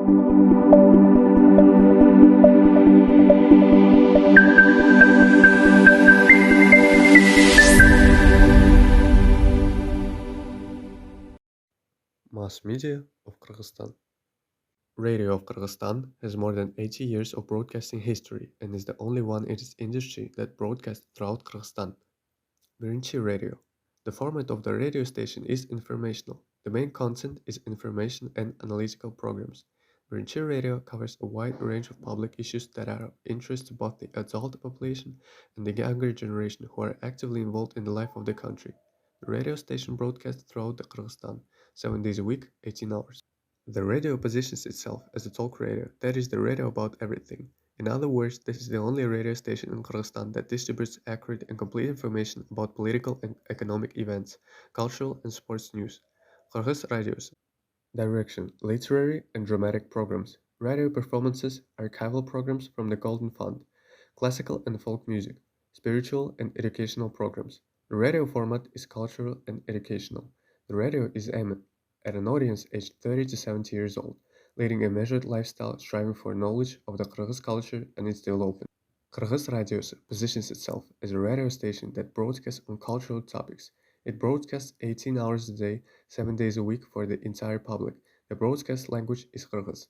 Mass media of Kyrgyzstan. Radio of Kyrgyzstan has more than 80 years of broadcasting history and is the only one in its industry that broadcasts throughout Kyrgyzstan. Birinci Radio. The format of the radio station is informational. The main content is information and analytical programs. Birinci Radio covers a wide range of public issues that are of interest to both the adult population and the younger generation who are actively involved in the life of the country. The radio station broadcasts throughout the Kyrgyzstan, 7 days a week, 18 hours. The radio positions itself as a talk radio, that is the radio about everything. In other words, this is the only radio station in Kyrgyzstan that distributes accurate and complete information about political and economic events, cultural and sports news. Kyrgyz radios. Direction, literary and dramatic programs, radio performances, archival programs from the Golden Fund, classical and folk music, spiritual and educational programs. The radio format is cultural and educational. The radio is aimed at an audience aged 30 to 70 years old, leading a measured lifestyle striving for knowledge of the Kyrgyz culture and its development. Kyrgyz Radios positions itself as a radio station that broadcasts on cultural topics. It broadcasts 18 hours a day, 7 days a week for the entire public. The broadcast language is Kyrgyz.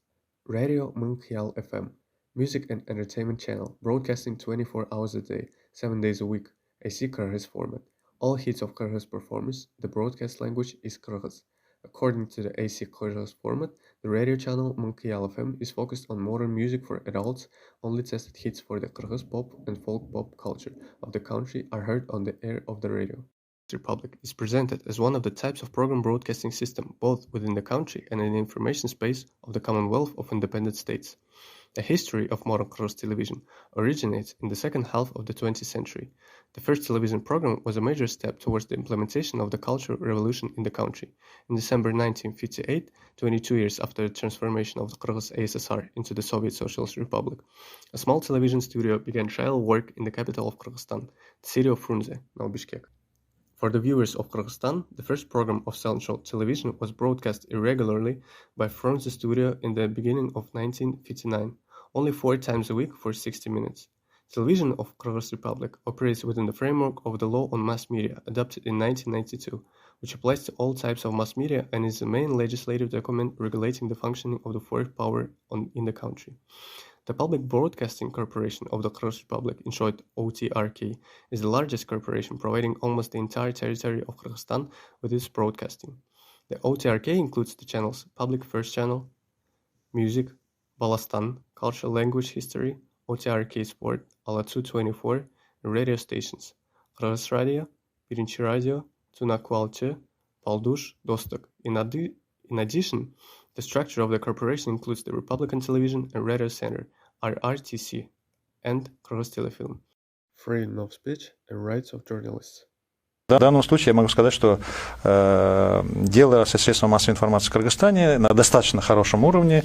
Radio Myrzabai FM, music and entertainment channel, broadcasting 24 hours a day, 7 days a week, AC Kyrgyz format. All hits of Kyrgyz performers, the broadcast language is Kyrgyz. According to the AC Kyrgyz format, the radio channel Myrzabai FM is focused on modern music for adults. Only tested hits for the Kyrgyz pop and folk pop culture of the country are heard on the air of the radio. The Republic is presented as one of the types of program broadcasting system, both within the country and in the information space of the Commonwealth of Independent States. The history of modern Kyrgyz television originates in the second half of the 20th century. The first television program was a major step towards the implementation of the Cultural Revolution in the country. In December 1958, 22 years after the transformation of the Kyrgyz ASSR into the Soviet Socialist Republic, a small television studio began trial work in the capital of Kyrgyzstan, the city of Frunze, now Bishkek. For the viewers of Kyrgyzstan, the first program of Central Television was broadcast irregularly by Frunze Studio in the beginning of 1959, only 4 times a week for 60 minutes. Television of Kyrgyz Republic operates within the framework of the law on mass media adopted in 1992, which applies to all types of mass media and is the main legislative document regulating the functioning of the fourth power in the country. The Public Broadcasting Corporation of the Kyrgyz Republic, in short OTRK, is the largest corporation providing almost the entire territory of Kyrgyzstan with its broadcasting. The OTRK includes the channels Public First Channel, Music, Balastan, Cultural Language History, OTRK Sport, Alua 224, and radio stations Kyrgyz Radio, Birinci Radio, Tunakualchi, Paldush, Dostok. In addition, the structure of the corporation includes the Republican Television and Radio Center, RRTC, and Kyrgyz Telefilm. Freedom of speech and rights of journalists. В данном случае я могу сказать, что дело со средством массовой информации в Кыргызстане на достаточно хорошем уровне.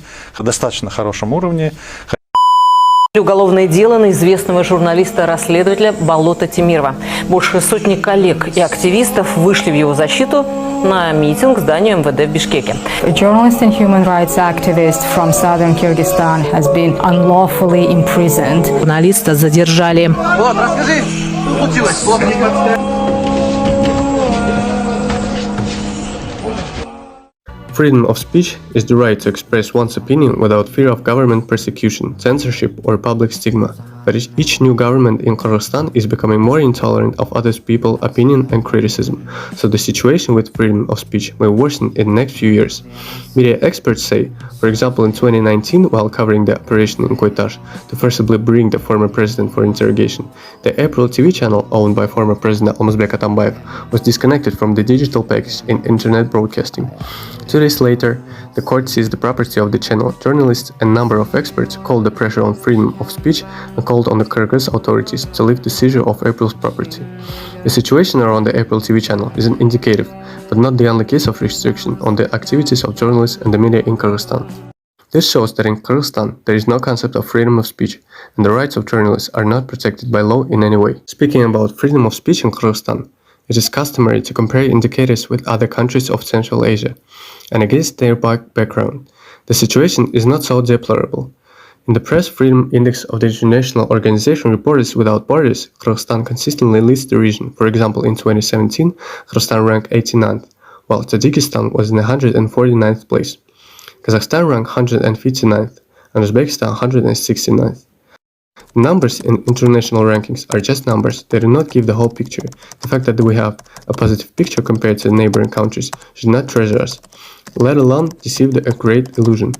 Уголовное дело на известного журналиста-расследователя Болота Темирова. Больше сотни коллег и активистов вышли в его защиту на митинг к зданию МВД в Бишкеке. A journalist and human rights activist from southern Kyrgyzstan has been unlawfully imprisoned. Журналиста задержали. Вот, расскажи, что случилось? Freedom of speech is the right to express one's opinion without fear of government persecution, censorship, or public stigma. But each new government in Kyrgyzstan is becoming more intolerant of other people's opinion and criticism, so the situation with freedom of speech may worsen in the next few years. Media experts say, for example in 2019, while covering the operation in Koytash to forcibly bring the former president for interrogation, the April TV channel owned by former President Almazbek Atambayev was disconnected from the digital package in internet broadcasting. 2 days later, the court seized the property of the channel. Journalists and a number of experts called the pressure on freedom of speech and called on the Kyrgyz authorities to lift the seizure of April's property. The situation around the April TV channel is an indicative, but not the only case of restriction on the activities of journalists and the media in Kyrgyzstan. This shows that in Kyrgyzstan there is no concept of freedom of speech, and the rights of journalists are not protected by law in any way. Speaking about freedom of speech in Kyrgyzstan, it is customary to compare indicators with other countries of Central Asia, and against their background. The situation is not so deplorable. In the Press Freedom Index of the International Organization Reporters Without Borders, Kyrgyzstan consistently leads the region. For example, in 2017, Kyrgyzstan ranked 89th, while Tajikistan was in the 149th place. Kazakhstan ranked 159th, and Uzbekistan 169th. The numbers in international rankings are just numbers, they do not give the whole picture. The fact that we have a positive picture compared to neighboring countries should not treasure us, let alone deceive a great illusion.